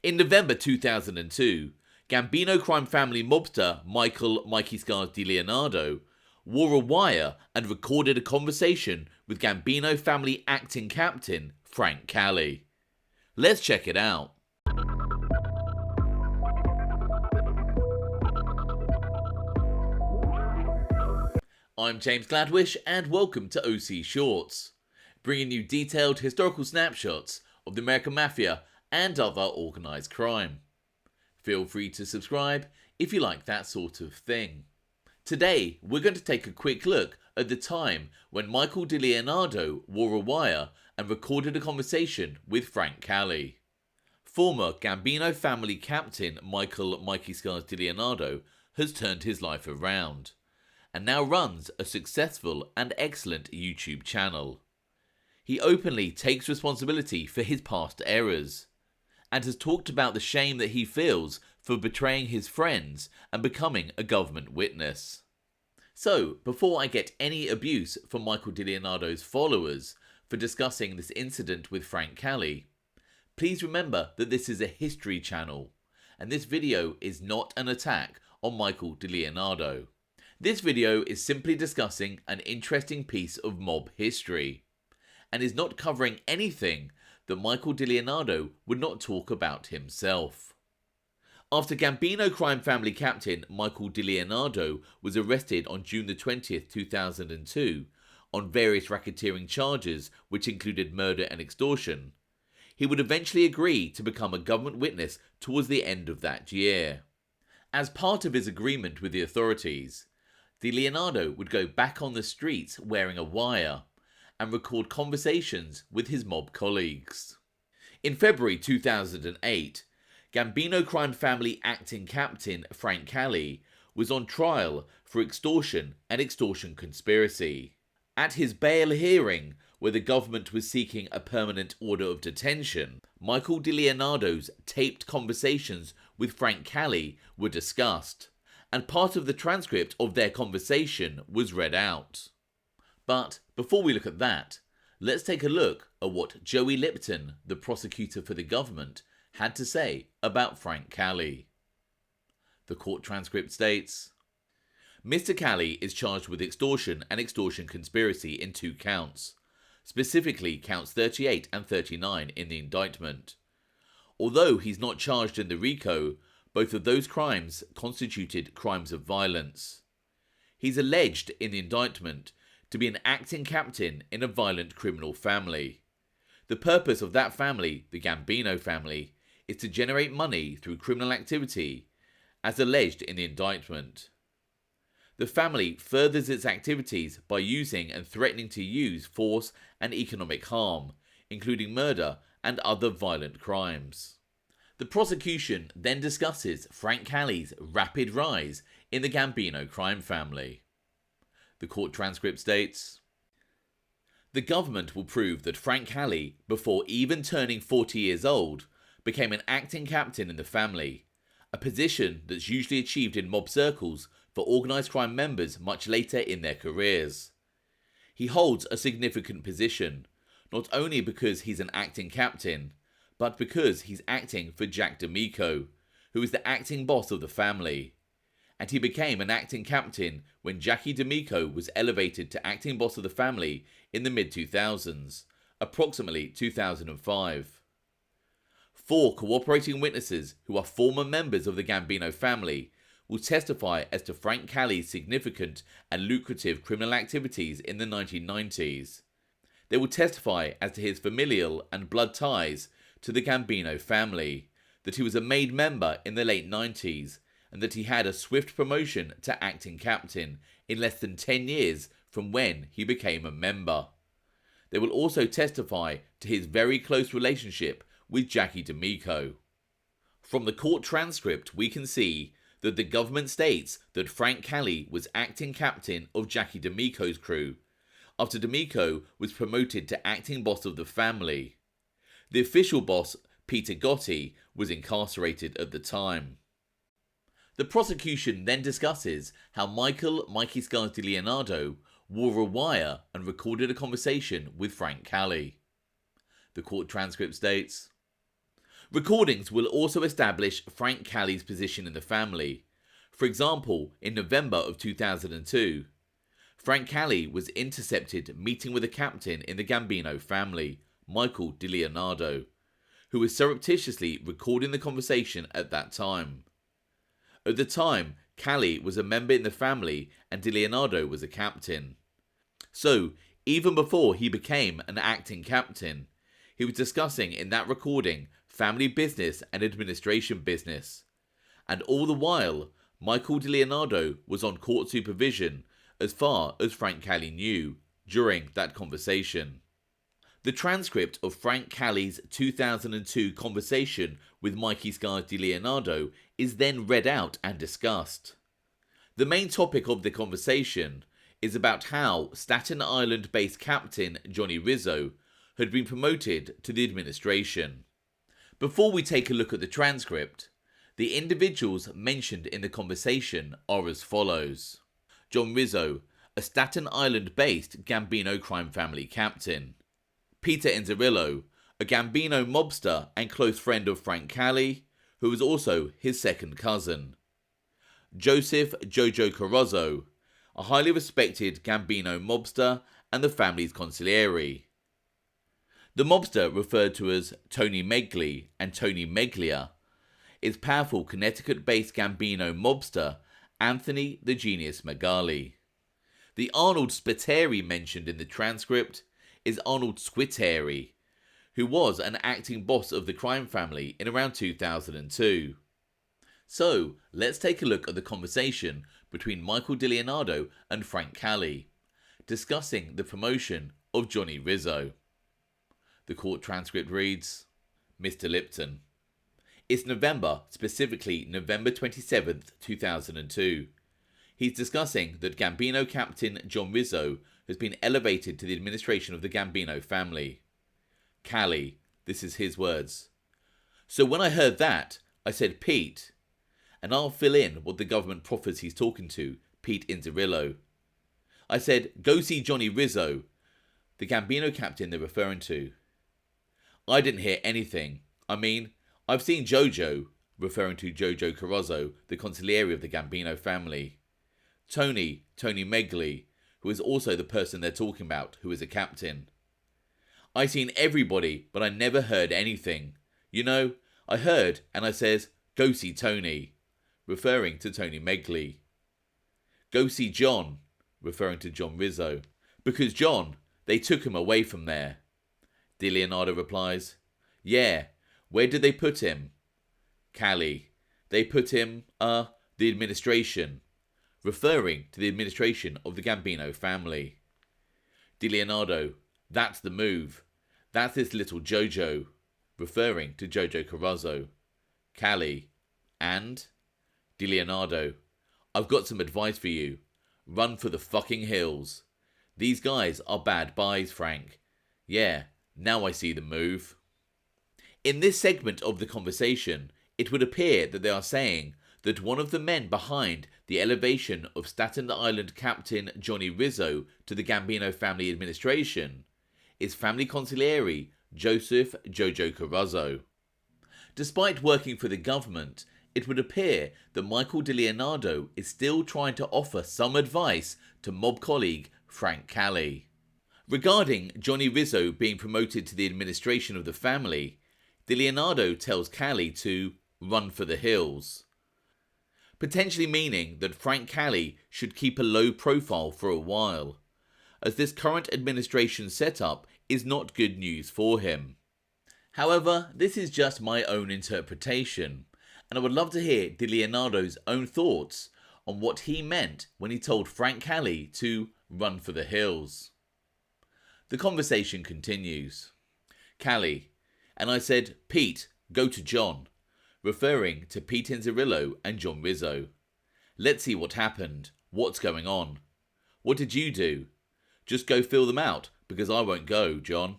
In November 2002, Gambino crime family mobster Mikey Scars DiLeonardo wore a wire and recorded a conversation with Gambino family acting captain Frank Cali. Let's check it out. I'm James Gladwish and welcome to OC Shorts, bringing you detailed historical snapshots of the American Mafia and other organised crime. Feel free to subscribe if you like that sort of thing. Today we're going to take a quick look at the time when Michael DiLeonardo wore a wire and recorded a conversation with Frank Cali. Former Gambino family captain Mikey Scars DiLeonardo has turned his life around and now runs a successful and excellent YouTube channel. He openly takes responsibility for his past errors and has talked about the shame that he feels for betraying his friends and becoming a government witness. So, before I get any abuse from Michael DiLeonardo's followers for discussing this incident with Frank Cali, please remember that this is a history channel and this video is not an attack on Michael DiLeonardo. This video is simply discussing an interesting piece of mob history and is not covering anything that Michael DiLeonardo would not talk about himself. After Gambino crime family captain Michael DiLeonardo was arrested on June the 20th, 2002 on various racketeering charges which included murder and extortion, he would eventually agree to become a government witness towards the end of that year. As part of his agreement with the authorities, DiLeonardo would go back on the streets wearing a wire and record conversations with his mob colleagues. In February 2008, Gambino crime family acting captain Frank Cali was on trial for extortion and extortion conspiracy. At his bail hearing, where the government was seeking a permanent order of detention, Michael DiLeonardo's taped conversations with Frank Cali were discussed, and part of the transcript of their conversation was read out. But before we look at that, let's take a look at what Joey Lipton, the prosecutor for the government, had to say about Frank Cali. The court transcript states, Mr. Cali is charged with extortion and extortion conspiracy in 2 counts, specifically counts 38 and 39 in the indictment. Although he's not charged in the RICO, both of those crimes constituted crimes of violence. He's alleged in the indictment to be an acting captain in a violent criminal family. The purpose of that family, the Gambino family, is to generate money through criminal activity, as alleged in the indictment. The family furthers its activities by using and threatening to use force and economic harm, including murder and other violent crimes. The prosecution then discusses Frank Cali's rapid rise in the Gambino crime family. The court transcript states, the government will prove that Frank Cali, before even turning 40 years old, became an acting captain in the family, a position that's usually achieved in mob circles for organised crime members much later in their careers. He holds a significant position, not only because he's an acting captain, but because he's acting for Jack D'Amico, who is the acting boss of the family. And he became an acting captain when Jackie D'Amico was elevated to acting boss of the family in the mid-2000s, approximately 2005. 4 cooperating witnesses who are former members of the Gambino family will testify as to Frank Cali's significant and lucrative criminal activities in the 1990s. They will testify as to his familial and blood ties to the Gambino family, that he was a made member in the late 90s, and that he had a swift promotion to acting captain in less than 10 years from when he became a member. They will also testify to his very close relationship with Jackie D'Amico. From the court transcript we can see that the government states that Frank Cali was acting captain of Jackie D'Amico's crew, after D'Amico was promoted to acting boss of the family. The official boss, Peter Gotti, was incarcerated at the time. The prosecution then discusses how Mikey Scars DiLeonardo wore a wire and recorded a conversation with Frank Cali. The court transcript states, Recordings will also establish Frank Cali's position in the family. For example, in November of 2002, Frank Cali was intercepted meeting with a captain in the Gambino family, Michael DiLeonardo, who was surreptitiously recording the conversation at that time. At the time, Cali was a member in the family and DiLeonardo was a captain. So, even before he became an acting captain, he was discussing in that recording family business and administration business. And all the while, Michael DiLeonardo was on court supervision as far as Frank Cali knew during that conversation. The transcript of Frank Cali's 2002 conversation with Mikey Scars DiLeonardo is then read out and discussed. The main topic of the conversation is about how Staten Island-based captain Johnny RIzzo had been promoted to the administration. Before we take a look at the transcript, the individuals mentioned in the conversation are as follows. John RIzzo, a Staten Island-based Gambino crime family captain. Peter Inzerillo, a Gambino mobster and close friend of Frank Cali, who was also his second cousin. Joseph Jojo Carozzo, a highly respected Gambino mobster and the family's consigliere. The mobster, referred to as Tony Megli and Tony Meglia, is powerful Connecticut-based Gambino mobster Anthony the Genius Magali. The Arnold Squitieri mentioned in the transcript is Arnold Squitieri, who was an acting boss of the crime family in around 2002. So, let's take a look at the conversation between Michael DiLeonardo and Frank Cali, discussing the promotion of Johnny RIzzo. The court transcript reads, Mr. Lipton. It's November, specifically November 27th, 2002. He's discussing that Gambino captain John RIzzo has been elevated to the administration of the Gambino family. Cali, this is his words. So when I heard that, I said, Pete, and I'll fill in what the government proffers he's talking to, Pete Inzerillo. I said, go see Johnny RIzzo, the Gambino captain they're referring to. I didn't hear anything. I mean, I've seen Jojo, referring to Jojo Carozzo, the consigliere of the Gambino family. Tony Megli, who is also the person they're talking about, who is a captain. I seen everybody, but I never heard anything. You know, I heard and I says, go see Tony, referring to Tony Megli. Go see John, referring to John RIzzo, because John, they took him away from there. DiLeonardo replies, yeah, where did they put him? Cali, they put him, the administration, referring to the administration of the Gambino family. DiLeonardo, that's the move. That's this little Jojo, referring to Jojo Carozzo. Cali, and? DiLeonardo, I've got some advice for you. Run for the fucking hills. These guys are bad buys, Frank. Yeah, now I see the move. In this segment of the conversation, it would appear that they are saying that one of the men behind the elevation of Staten Island captain Johnny RIzzo to the Gambino family administration is family consigliere Joseph Jojo Carozzo. Despite working for the government, it would appear that Michael DiLeonardo is still trying to offer some advice to mob colleague Frank Cali. Regarding Johnny RIzzo being promoted to the administration of the family, DiLeonardo tells Cali to run for the hills, potentially meaning that Frank Cali should keep a low profile for a while, as this current administration setup is not good news for him. However, this is just my own interpretation, and I would love to hear DiLeonardo's own thoughts on what he meant when he told Frank Cali to run for the hills. The conversation continues. Cali, and I said, Pete, go to John, referring to Pete Inzerillo and John RIzzo. Let's see what happened. What's going on? What did you do? Just go fill them out, because I won't go, John.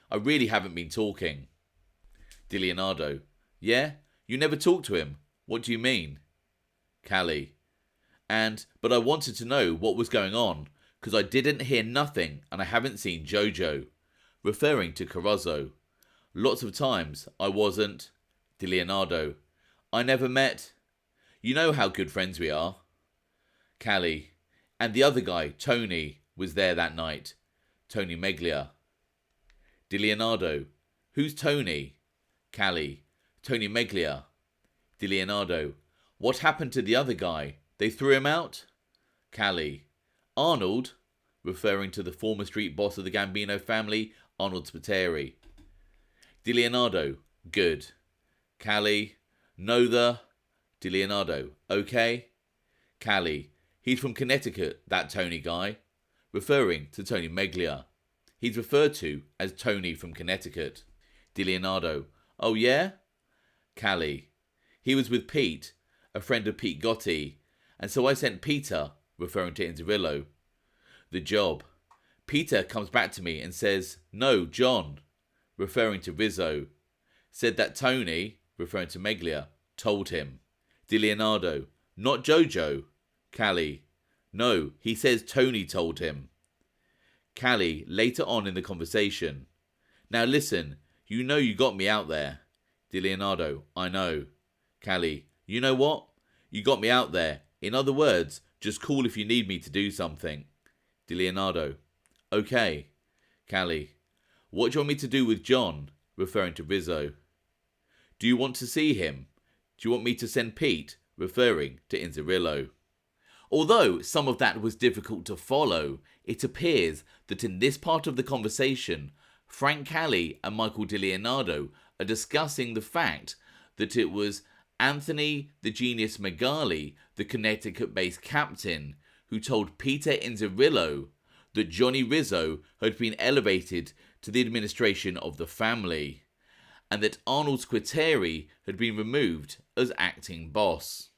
I really haven't been talking. DiLeonardo, yeah? You never talked to him. What do you mean? Cali, but I wanted to know what was going on, because I didn't hear nothing and I haven't seen Jojo, referring to Carozzo. Lots of times I wasn't. DiLeonardo. I never met. You know how good friends we are. Cali. And the other guy, Tony, was there that night. Tony Meglia. DiLeonardo. Who's Tony? Cali. Tony Meglia. DiLeonardo. What happened to the other guy? They threw him out? Cali. Arnold, referring to the former street boss of the Gambino family, Arnold Squitieri. DiLeonardo. Good. Cali. Know the... DiLeonardo. Okay. Cali. He's from Connecticut, that Tony guy. Referring to Tony Meglia. He's referred to as Tony from Connecticut. DiLeonardo. Oh yeah? Cali. He was with Pete, a friend of Pete Gotti, and so I sent Peter, referring to Inzerillo, the job. Peter comes back to me and says, no, John, referring to RIzzo, said that Tony, referring to Meglia, told him. DiLeonardo. Not Jojo. Cali. No, he says Tony told him. Cali, later on in the conversation. Now listen, you know you got me out there. DiLeonardo. I know. Cali. You know what? You got me out there. In other words, just call if you need me to do something. DiLeonardo. Okay. Cali. What do you want me to do with John? Referring to RIzzo. Do you want to see him? Do you want me to send Pete? Referring to Inzerillo. Although some of that was difficult to follow, it appears that in this part of the conversation, Frank Cali and Michael DiLeonardo are discussing the fact that it was Anthony the Genius Megali, the Connecticut-based captain, who told Peter Inzerillo that Johnny RIzzo had been elevated to the administration of the family, and that Arnold Squitieri had been removed as acting boss.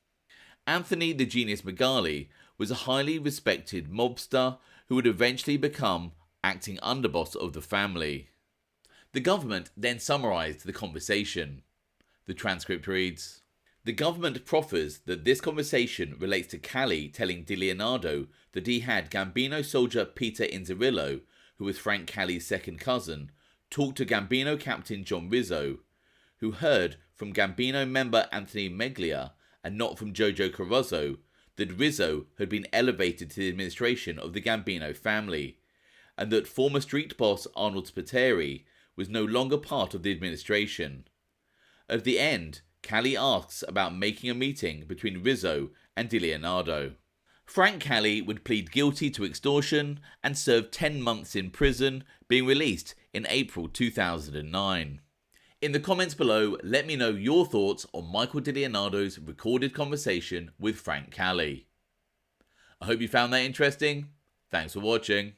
Anthony the Genius Megali was a highly respected mobster who would eventually become acting underboss of the family. The government then summarised the conversation. The transcript reads, the government proffers that this conversation relates to Cali telling DiLeonardo that he had Gambino soldier Peter Inzerillo, who was Frank Cali's second cousin, talk to Gambino captain John RIzzo, who heard from Gambino member Anthony Meglia and not from Jojo Carozzo that RIzzo had been elevated to the administration of the Gambino family, and that former street boss Arnold Squitieri was no longer part of the administration. At the end, Cali asks about making a meeting between RIzzo and DiLeonardo. Frank Cali would plead guilty to extortion and serve 10 months in prison, being released in April 2009. In the comments below, let me know your thoughts on Michael DiLeonardo's recorded conversation with Frank Cali. I hope you found that interesting. Thanks for watching.